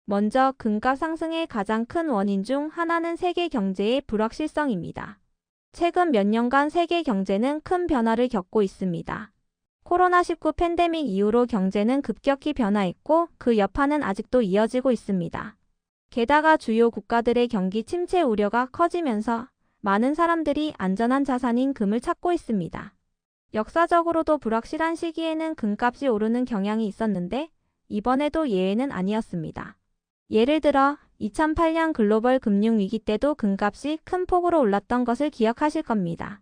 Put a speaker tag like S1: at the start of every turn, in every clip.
S1: 먼저 금값 상승의 가장 큰 원인 중 하나는 세계 경제의 불확실성입니다. 최근 몇 년간 세계 경제는 큰 변화를 겪고 있습니다. 코로나19 팬데믹 이후로 경제는 급격히 변화했고 그 여파는 아직도 이어지고 있습니다. 게다가 주요 국가들의 경기 침체 우려가 커지면서 많은 사람들이 안전한 자산인 금을 찾고 있습니다. 역사적으로도 불확실한 시기에는 금값이 오르는 경향이 있었는데 이번에도 예외는 아니었습니다. 예를 들어 2008년 글로벌 금융위기 때도 금값이 큰 폭으로 올랐던 것을 기억하실 겁니다.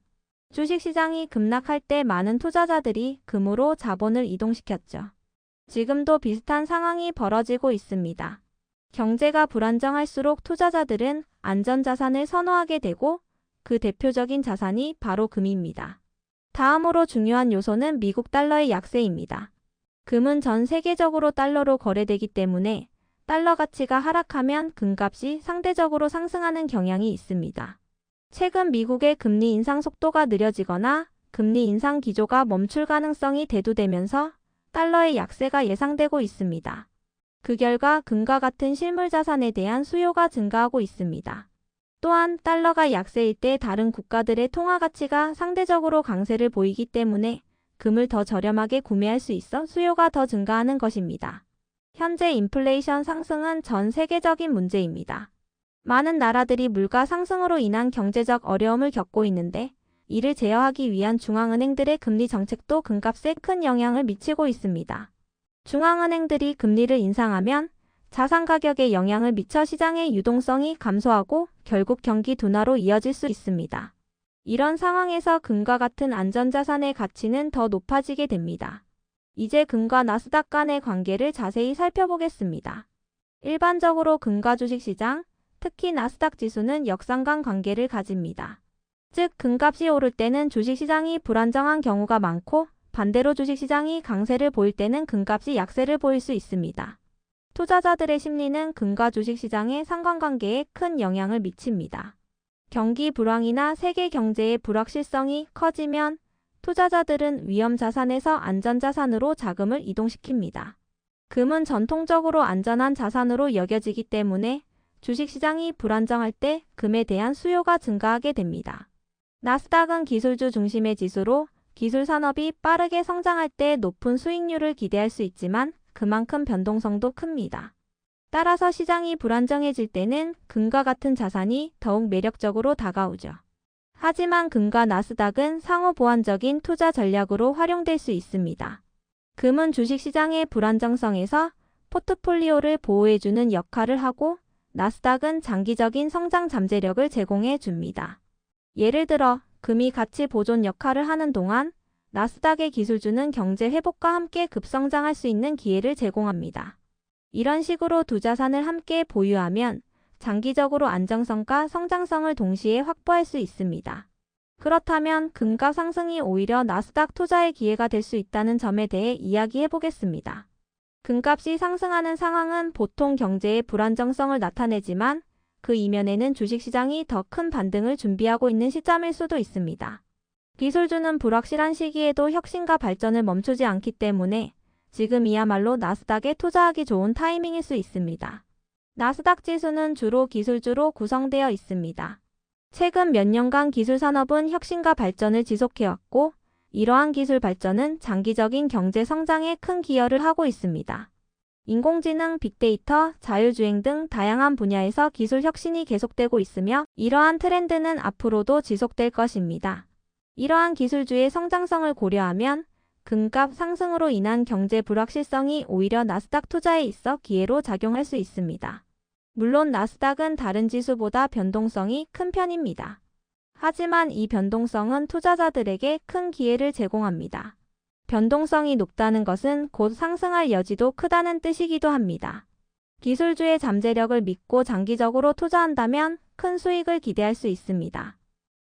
S1: 주식시장이 급락할 때 많은 투자자들이 금으로 자본을 이동시켰죠. 지금도 비슷한 상황이 벌어지고 있습니다. 경제가 불안정할수록 투자자들은 안전자산을 선호하게 되고 그 대표적인 자산이 바로 금입니다. 다음으로 중요한 요소는 미국 달러의 약세입니다. 금은 전 세계적으로 달러로 거래되기 때문에 달러 가치가 하락하면 금값이 상대적으로 상승하는 경향이 있습니다. 최근 미국의 금리 인상 속도가 느려지거나 금리 인상 기조가 멈출 가능성이 대두되면서 달러의 약세가 예상되고 있습니다. 그 결과 금과 같은 실물 자산에 대한 수요가 증가하고 있습니다. 또한 달러가 약세일 때 다른 국가들의 통화 가치가 상대적으로 강세를 보이기 때문에 금을 더 저렴하게 구매할 수 있어 수요가 더 증가하는 것입니다. 현재 인플레이션 상승은 전 세계적인 문제입니다. 많은 나라들이 물가 상승으로 인한 경제적 어려움을 겪고 있는데 이를 제어하기 위한 중앙은행들의 금리 정책도 금값에 큰 영향을 미치고 있습니다. 중앙은행들이 금리를 인상하면 자산 가격에 영향을 미쳐 시장의 유동성이 감소하고 결국 경기 둔화로 이어질 수 있습니다. 이런 상황에서 금과 같은 안전자산의 가치는 더 높아지게 됩니다. 이제 금과 나스닥 간의 관계를 자세히 살펴보겠습니다. 일반적으로 금과 주식시장, 특히 나스닥 지수는 역상관 관계를 가집니다. 즉, 금값이 오를 때는 주식시장이 불안정한 경우가 많고 반대로 주식시장이 강세를 보일 때는 금값이 약세를 보일 수 있습니다. 투자자들의 심리는 금과 주식시장의 상관관계에 큰 영향을 미칩니다. 경기 불황이나 세계 경제의 불확실성이 커지면 투자자들은 위험 자산에서 안전 자산으로 자금을 이동시킵니다. 금은 전통적으로 안전한 자산으로 여겨지기 때문에 주식시장이 불안정할 때 금에 대한 수요가 증가하게 됩니다. 나스닥은 기술주 중심의 지수로 기술 산업이 빠르게 성장할 때 높은 수익률을 기대할 수 있지만 그만큼 변동성도 큽니다. 따라서 시장이 불안정해질 때는 금과 같은 자산이 더욱 매력적으로 다가오죠. 하지만 금과 나스닥은 상호 보완적인 투자 전략으로 활용될 수 있습니다. 금은 주식시장의 불안정성에서 포트폴리오를 보호해주는 역할을 하고 나스닥은 장기적인 성장 잠재력을 제공해 줍니다. 예를 들어 금이 가치 보존 역할을 하는 동안 나스닥의 기술주는 경제 회복과 함께 급성장할 수 있는 기회를 제공합니다. 이런 식으로 두 자산을 함께 보유하면 장기적으로 안정성과 성장성을 동시에 확보할 수 있습니다. 그렇다면 금값 상승이 오히려 나스닥 투자의 기회가 될 수 있다는 점에 대해 이야기해 보겠습니다. 금값이 상승하는 상황은 보통 경제의 불안정성을 나타내지만 그 이면에는 주식시장이 더 큰 반등을 준비하고 있는 시점일 수도 있습니다. 기술주는 불확실한 시기에도 혁신과 발전을 멈추지 않기 때문에 지금이야말로 나스닥에 투자하기 좋은 타이밍일 수 있습니다. 나스닥 지수는 주로 기술주로 구성되어 있습니다. 최근 몇 년간 기술 산업은 혁신과 발전을 지속해왔고 이러한 기술 발전은 장기적인 경제 성장에 큰 기여를 하고 있습니다. 인공지능, 빅데이터, 자율주행 등 다양한 분야에서 기술 혁신이 계속되고 있으며 이러한 트렌드는 앞으로도 지속될 것입니다. 이러한 기술주의 성장성을 고려하면 금값 상승으로 인한 경제 불확실성이 오히려 나스닥 투자에 있어 기회로 작용할 수 있습니다. 물론 나스닥은 다른 지수보다 변동성이 큰 편입니다. 하지만 이 변동성은 투자자들에게 큰 기회를 제공합니다. 변동성이 높다는 것은 곧 상승할 여지도 크다는 뜻이기도 합니다. 기술주의 잠재력을 믿고 장기적으로 투자한다면 큰 수익을 기대할 수 있습니다.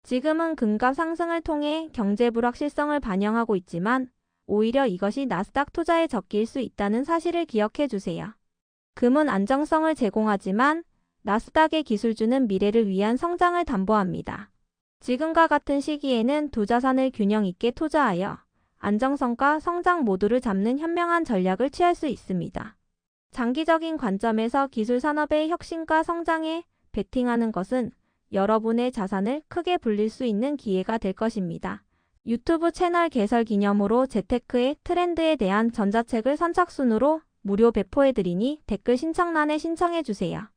S1: 지금은 금값 상승을 통해 경제 불확실성을 반영하고 있지만 오히려 이것이 나스닥 투자의 적기일 수 있다는 사실을 기억해 주세요. 금은 안정성을 제공하지만 나스닥의 기술주는 미래를 위한 성장을 담보합니다. 지금과 같은 시기에는 두 자산을 균형 있게 투자하여 안정성과 성장 모두를 잡는 현명한 전략을 취할 수 있습니다. 장기적인 관점에서 기술 산업의 혁신과 성장에 베팅하는 것은 여러분의 자산을 크게 불릴 수 있는 기회가 될 것입니다. 유튜브 채널 개설 기념으로 재테크의 트렌드에 대한 전자책을 선착순으로 무료 배포해드리니 댓글 신청란에 신청해주세요.